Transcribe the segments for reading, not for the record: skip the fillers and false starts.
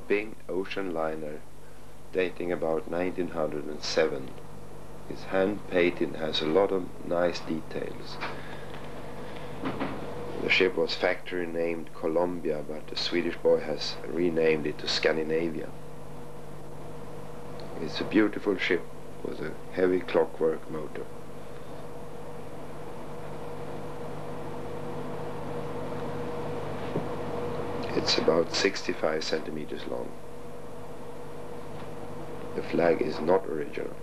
Bing ocean liner dating about 1907. It's hand painted, has a lot of nice details. The ship was factory named Columbia, but the Swedish boy has renamed it to Scandinavia. It's a beautiful ship with a heavy clockwork motor. It's about 65 centimeters long. The flag is not original.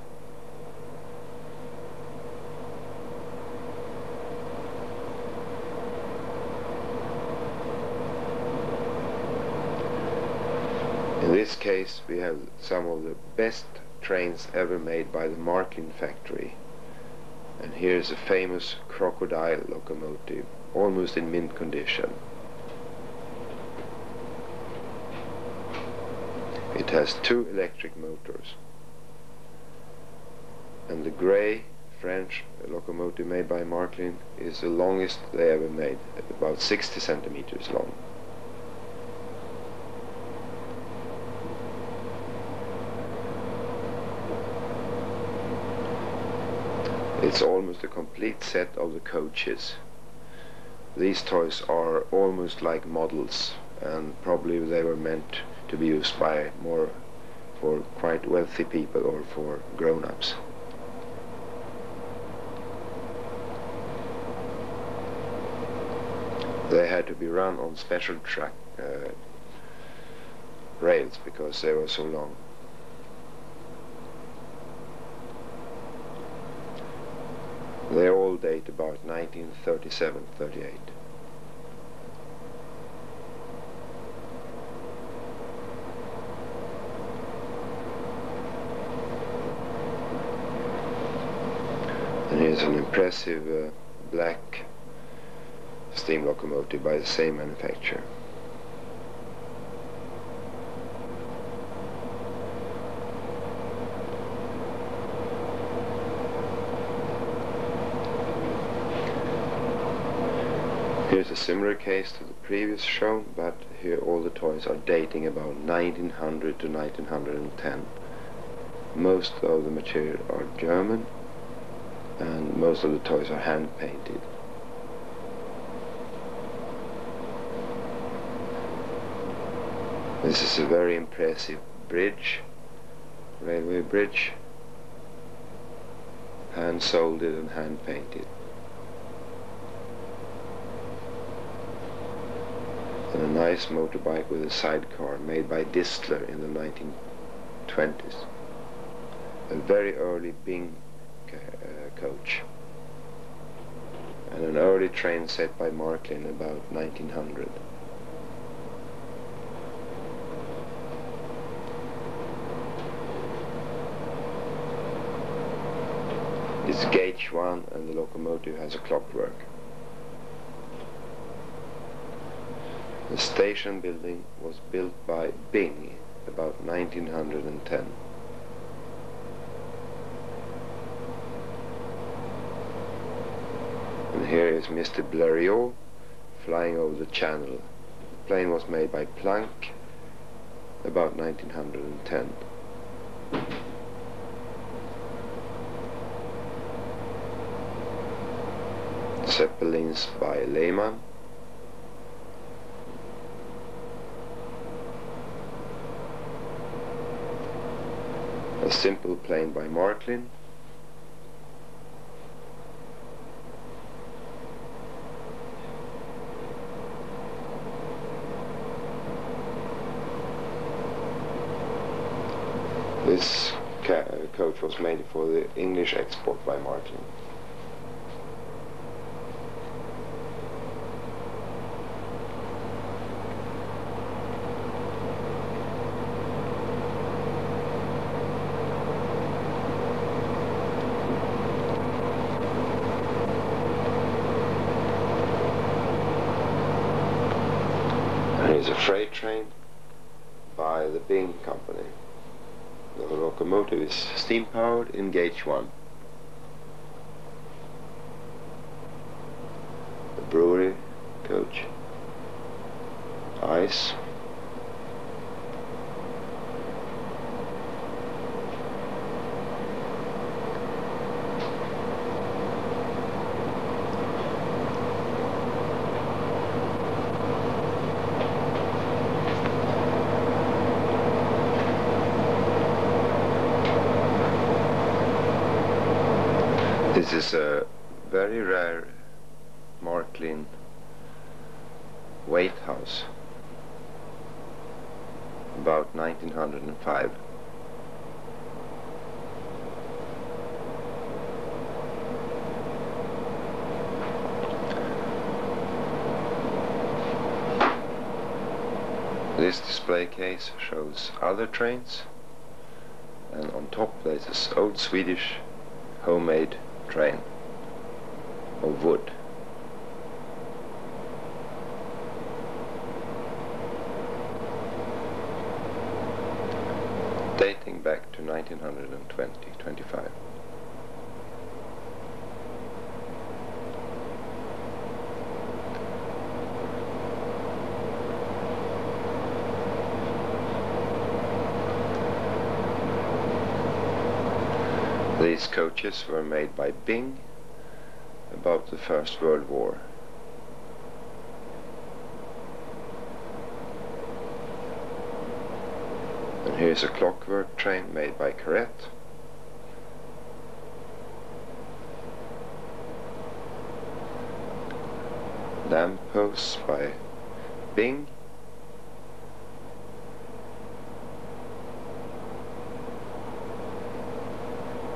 In this case we have some of the best trains ever made by the Marklin factory. And here's a famous crocodile locomotive, almost in mint condition. It has 2 electric motors. And the grey French locomotive made by Marklin is the longest they ever made, about 60 centimeters long. It's almost a complete set of the coaches. These toys are almost like models, and probably they were meant to be used by more for quite wealthy people or for grown-ups. They had to be run on special track rails because they were so long. They all date about 1937-38. And here's an impressive black steam locomotive by the same manufacturer. Here's a similar case to the previous shown, but here all the toys are dating about 1900 to 1910. Most of the material are German, and most of the toys are hand painted. This is a very impressive bridge, railway bridge, hand soldered and hand painted. And a nice motorbike with a sidecar made by Distler in the 1920s. A very early Bing coach. And an early train set by Marklin about 1900. It's gauge 1 and the locomotive has a clockwork. The station building was built by Bing about 1910. And here is Mr. Blériot flying over the channel. The plane was made by Planck about 1910. Zeppelins by Lehmann. A simple plane by Marklin. This coach was made for the English export by Marklin. Here's a freight train by the Bing company. The locomotive is steam powered in gauge 1. The brewery coach, ice, This is a very rare Marklin weight house, about 1905. This display case shows other trains, and on top there's this old Swedish homemade train of wood. Dating back to 1920-25. These coaches were made by Bing about the First World War. And here's a clockwork train made by Carrette. Lamp posts by Bing.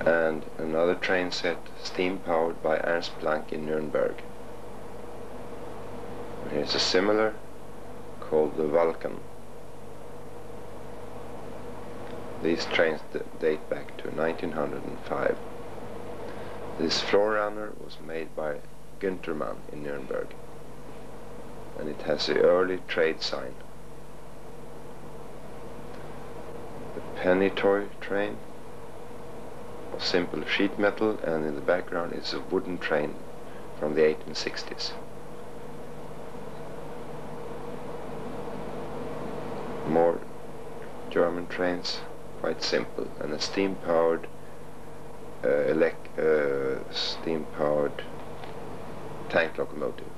And another train set, steam powered by Ernst Planck in Nuremberg. And here's a similar called the Vulcan. These trains date back to 1905. This floor runner was made by Güntermann in Nuremberg, and it has the early trade sign. The penny toy train of simple sheet metal, and in the background is a wooden train from the 1860s. More German trains, quite simple, and a steam-powered tank locomotive.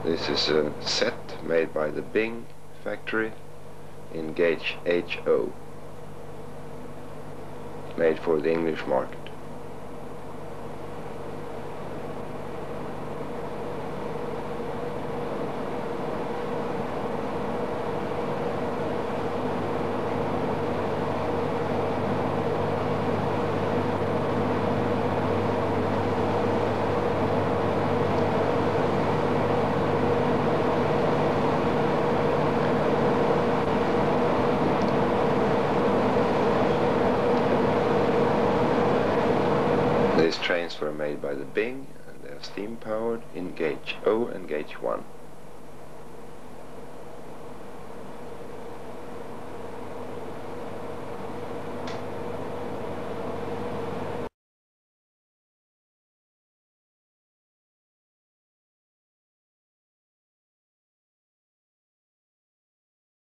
This is a set made by the Bing factory in gauge HO, made for the English market. These trains were made by the Bing, and they are steam powered in gauge O and gauge 1.